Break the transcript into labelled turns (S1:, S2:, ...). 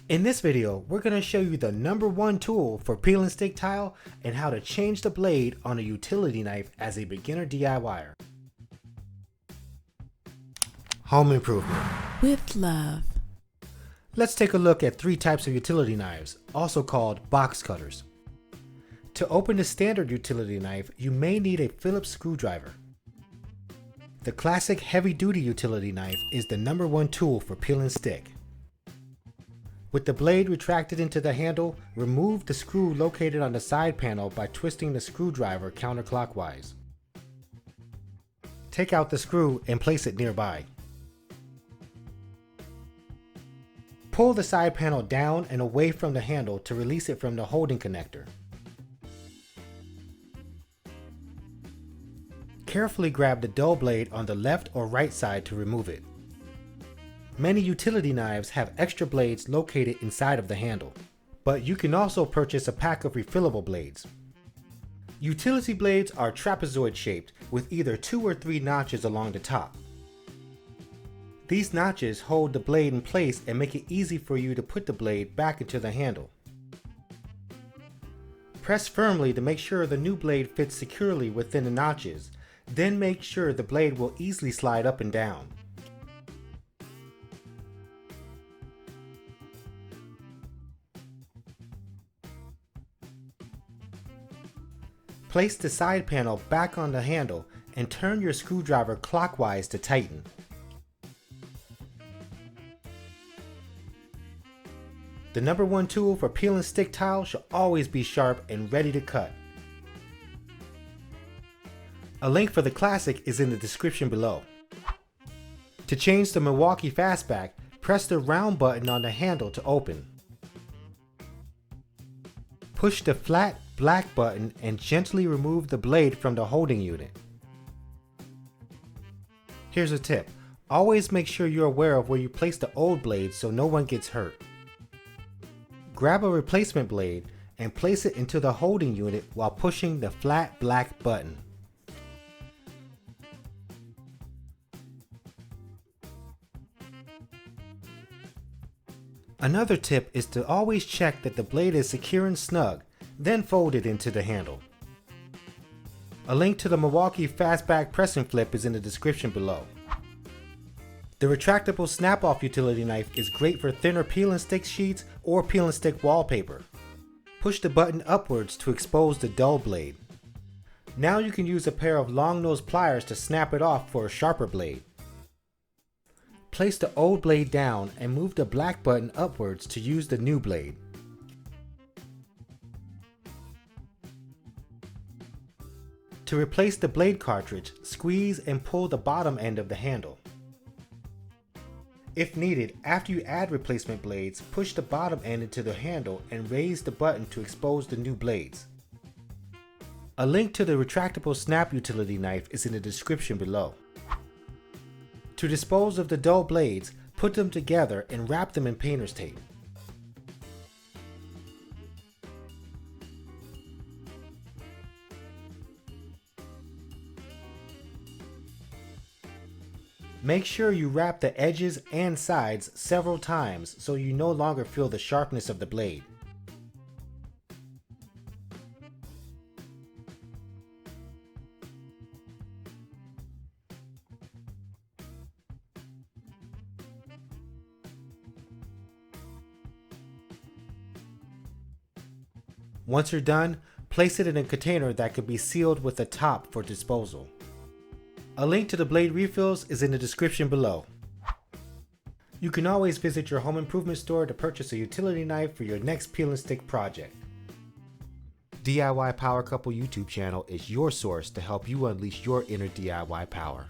S1: In this video, we're going to show you the #1 tool for peel and stick tile and how to change the blade on a utility knife as a beginner DIYer. Home improvement.
S2: With love.
S1: Let's take a look at 3 types of utility knives, also called box cutters. To open the standard utility knife, you may need a Phillips screwdriver. The classic heavy-duty utility knife is the #1 tool for peel and stick. With the blade retracted into the handle, remove the screw located on the side panel by twisting the screwdriver counterclockwise. Take out the screw and place it nearby. Pull the side panel down and away from the handle to release it from the holding connector. Carefully grab the dull blade on the left or right side to remove it. Many utility knives have extra blades located inside of the handle, but you can also purchase a pack of refillable blades. Utility blades are trapezoid shaped with either 2 or 3 notches along the top. These notches hold the blade in place and make it easy for you to put the blade back into the handle. Press firmly to make sure the new blade fits securely within the notches, then make sure the blade will easily slide up and down. Place the side panel back on the handle and turn your screwdriver clockwise to tighten. The #1 tool for peel and stick tile should always be sharp and ready to cut. A link for the classic is in the description below. To change the Milwaukee Fastback, press the round button on the handle to open. Push the flat black button and gently remove the blade from the holding unit. Here's a tip. Always make sure you're aware of where you place the old blade so no one gets hurt. Grab a replacement blade and place it into the holding unit while pushing the flat black button. Another tip is to always check that the blade is secure and snug, then fold it into the handle. A link to the Milwaukee Fastback press and flip is in the description below. The retractable snap-off utility knife is great for thinner peel and stick sheets or peel and stick wallpaper. Push the button upwards to expose the dull blade. Now you can use a pair of long-nose pliers to snap it off for a sharper blade. Place the old blade down and move the black button upwards to use the new blade. To replace the blade cartridge, squeeze and pull the bottom end of the handle. If needed, after you add replacement blades, push the bottom end into the handle and raise the button to expose the new blades. A link to the retractable snap utility knife is in the description below. To dispose of the dull blades, put them together and wrap them in painter's tape. Make sure you wrap the edges and sides several times so you no longer feel the sharpness of the blade. Once you're done, place it in a container that could be sealed with a top for disposal. A link to the blade refills is in the description below. You can always visit your home improvement store to purchase a utility knife for your next peel and stick project. DIY Power Couple YouTube channel is your source to help you unleash your inner DIY power.